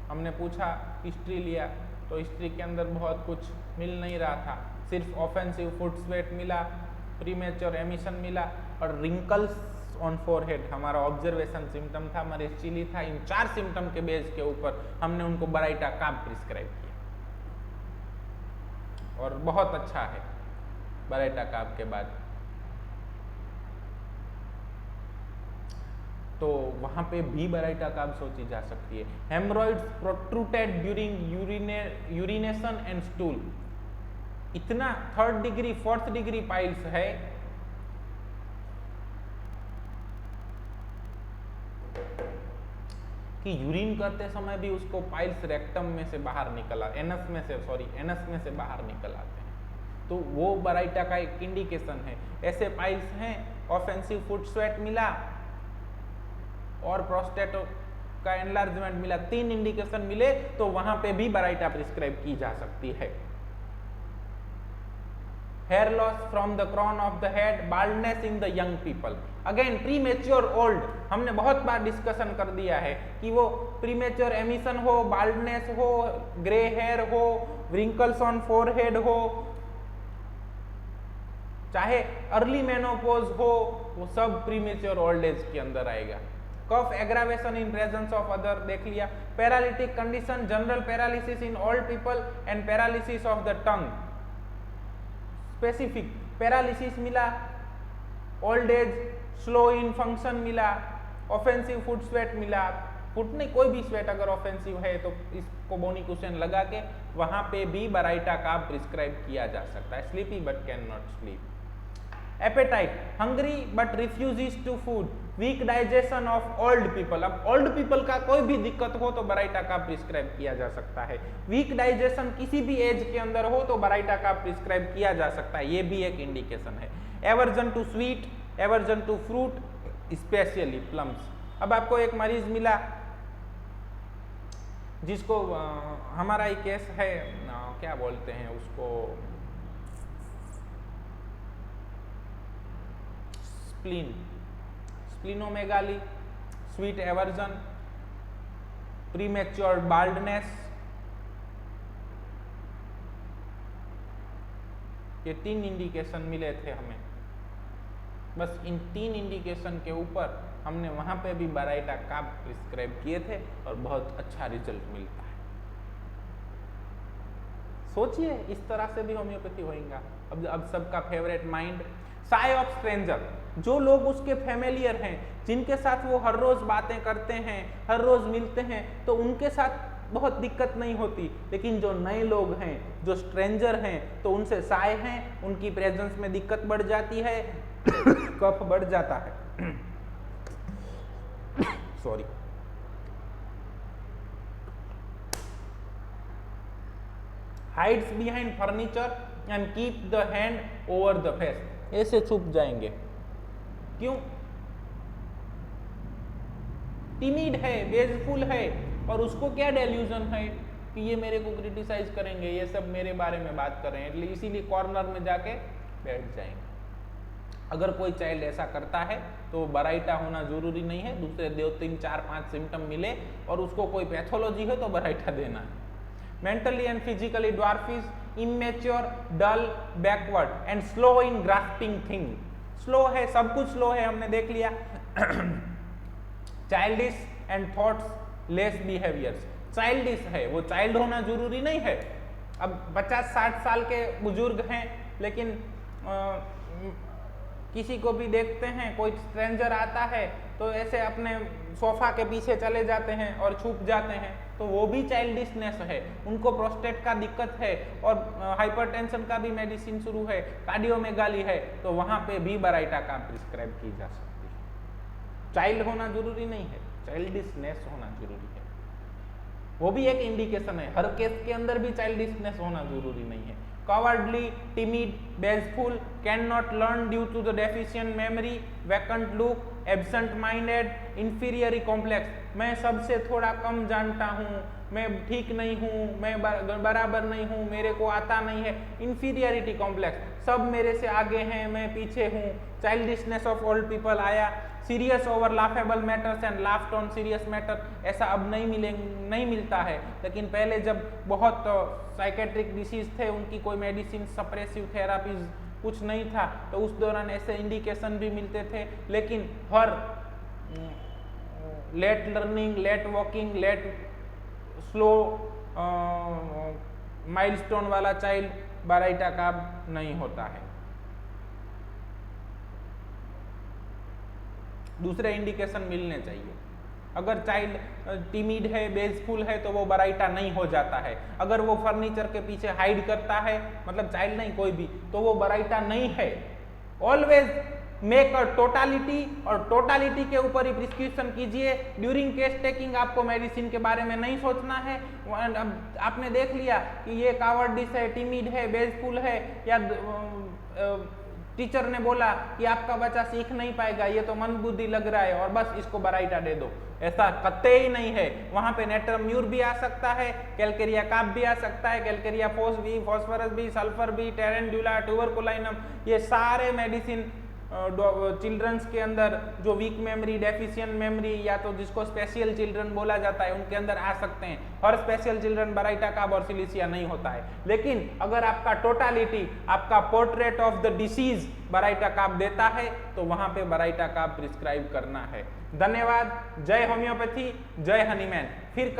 [SPEAKER 1] हमने पूछा, हिस्ट्री लिया, तो हिस्ट्री के अंदर बहुत कुछ मिल नहीं रहा था, सिर्फ ऑफेंसिव फुट स्वेट मिला, प्रीमेच्योर एमिशन मिला और रिंकल्स ऑन फोरहेड हमारा ऑब्जर्वेशन सिम्टम था, मरीज चिली था। इन 4 सिम्टम के बेस के ऊपर हमने उनको बराइटा काब प्रिस्क्राइब किया और बहुत अच्छा है बराइटा काब के बाद। तो वहां पे भी बराइटा काब सोची जा सकती है। Haemorrhoids protruded during urination and stool, इतना 3rd degree 4th degree piles है कि यूरिन करते समय भी उसको पाइल्स रेक्टम में से बाहर निकल एनस में से बाहर निकल आते हैं, तो वो बराइटा का एक इंडिकेशन है। ऐसे पाइल्स हैं, ऑफेंसिव फुट स्वेट मिला और प्रोस्टेट का एनलार्जमेंट मिला, 3 इंडिकेशन मिले तो वहां पे भी बराइटा प्रिस्क्राइब की जा सकती है। Hair loss from the crown of the head, baldness in the young people, again premature old, हमने बहुत बार डिस्कशन कर दिया है कि वो प्रीमेच्योर एमिशन हो, बाल्डनेस हो, ग्रे हेयर हो, व्रिंकल्स ऑन फोरहेड हो, चाहे अर्ली मेनोपॉज हो, वो सब प्रीमेच्योर ओल्ड एज के अंदर आएगा। Cough aggravation in presence of other देख लिया, paralytic condition, general paralysis in old people and paralysis of the tongue, specific paralysis मिला, old age, slow in function मिला, ऑफेंसिव फुट स्वेट मिला, फुट नहीं कोई भी स्वेट अगर ऑफेंसिव है तो इसको बोनी कुशन लगा के वहां पे भी बराइटा का प्रिस्क्राइब किया जा सकता है। Sleepy but can not sleep, appetite, hungry but refuses to food, weak digestion of old people, अब ओल्ड पीपल का कोई भी दिक्कत हो तो बराइटा का प्रिस्क्राइब किया जा सकता है। वीक डाइजेशन किसी भी एज के अंदर हो तो बराइटा का प्रिस्क्राइब किया जा सकता है, ये भी एक इंडिकेशन है। Aversion to sweet, aversion to fruit, specially plums. अब आपको एक मरीज मिला जिसको हमारा ही केस है, क्या बोलते हैं उसको, spleen, splenomegaly, sweet aversion, premature baldness, ये 3 इंडिकेशन मिले थे हमें। बस इन 3 इंडिकेशन के ऊपर हमने वहां पे भी बराइटा काब प्रिस्क्राइब किए थे और बहुत अच्छा रिजल्ट मिलता है। सोचिए इस तरह से भी होम्योपैथी होएगा। अब सबका favourite mind, Sai of stranger, जो लोग उसके फैमिलियर हैं, जिनके साथ वो हर रोज बातें करते हैं, हर रोज मिलते हैं, तो उनके साथ बहुत दिक्कत नहीं होती, लेकिन जो नए लोग हैं, जो स्ट्रेंजर हैं, तो उनसे साय हैं, उनकी प्रेजेंस में दिक्कत बढ़ जाती है, कफ बढ़ जाता है, sorry. Hides behind furniture and keep the hand over the face, ऐसे छुप जाएंगे। क्यों? टिमिड है, बेजफुल है, और उसको क्या डेल्यूजन है कि ये मेरे को क्रिटिसाइज करेंगे, ये सब मेरे बारे में बात कर रहे हैं, इसीलिए कॉर्नर में जाके बैठ जाएंगे। अगर कोई चाइल्ड ऐसा करता है तो बराइटा होना जरूरी नहीं है, दूसरे 2, 3, 4, 5 सिम्टम मिले और उसको कोई पैथोलॉजी है तो बराइटा देना है। Mentally and physically dwarfish, immature, dull, backward and slow in grasping thing, slow है, सब कुछ स्लो है, हमने देख लिया। Childish and thoughtless behaviours, childish है, वो चाइल्ड होना जरूरी नहीं है। अब 50-60 साल के बुजुर्ग हैं, लेकिन किसी को भी देखते हैं, कोई स्ट्रेंजर आता है तो ऐसे अपने सोफा के पीछे चले जाते हैं और छुप जाते हैं, तो वो भी चाइल्डिशनेस है। उनको प्रोस्टेट का दिक्कत है और हाइपरटेंशन का भी मेडिसिन शुरू है, कार्डियोमेगाली है, तो वहां पे भी बराइटा का प्रिस्क्राइब की जा सकती है। चाइल्ड होना जरूरी नहीं है, चाइल्डिशनेस होना जरूरी है, वो भी एक इंडिकेशन है। हर केस के अंदर भी चाइल्डिशनेस होना जरूरी नहीं है। cowardly, timid, bashful, cannot learn due to the deficient memory, vacant look, absent minded, inferior complex, मैं सबसे थोड़ा कम जानता हूँ, मैं ठीक नहीं हूँ, मैं बराबर नहीं हूँ, मेरे को आता नहीं है, इंफीरियरिटी कॉम्प्लेक्स, सब मेरे से आगे हैं, मैं पीछे हूँ, चाइल्डिशनेस ऑफ ओल्ड पीपल आया, serious over laughable matters and laughed on serious matter, ऐसा अब नहीं मिलता है, लेकिन पहले जब बहुत साइकेट्रिक डिसीज थे, उनकी कोई मेडिसिन, सप्रेसिव थेरापीज कुछ नहीं था, तो उस दौरान ऐसे इंडिकेशन भी मिलते थे। लेकिन हर late learning, late walking, late slow milestone वाला चाइल्ड बाराइटा काब नहीं होता है। दूसरे इंडिकेशन मिलने चाहिए। अगर चाइल्ड टिमिड है, बेसफुल है, तो वो बराइटा नहीं हो जाता है। अगर वो फर्नीचर के पीछे हाइड करता है, मतलब चाइल्ड नहीं कोई भी, तो वो बराइटा नहीं है। ऑलवेज मेक अ टोटालिटी, और टोटालिटी के ऊपर ही प्रिस्क्रिप्शन कीजिए। ड्यूरिंग केस टेकिंग आपको मेडिसिन के बारे में नहीं सोचना है। अब आपने देख लिया कि ये कावर्डिस है, टिमिड है, बेसफुल है, या टीचर ने बोला कि आपका बच्चा सीख नहीं पाएगा, ये तो मन बुद्धि लग रहा है, और बस इसको बराइटा दे दो, ऐसा कतई ही नहीं है। वहां पे नेट्रम म्यूर भी आ सकता है, कैलकेरिया काप भी आ सकता है, कैलकेरिया फोस भी, फॉस्फोरस भी, सल्फर भी, टेरेंड्यूला, ट्यूबरकुलाइनम, ये सारे मेडिसिन चिल्ड्रंस के अंदर जो वीक मेमोरी, डेफिशिएंट मेमोरी, या तो जिसको स्पेशल चिल्ड्रन बोला जाता है, उनके अंदर आ सकते हैं। हर स्पेशल चिल्ड्रन बराइटा काब और सिलिसिया नहीं होता है, लेकिन अगर आपका टोटालिटी, आपका portrait of the disease Baryta carb देता है, तो वहां पे बराइटा काब प्रिस्क्राइब करना है। धन्यवाद। जय होम्योपैथी, जय हनीमैन। फिर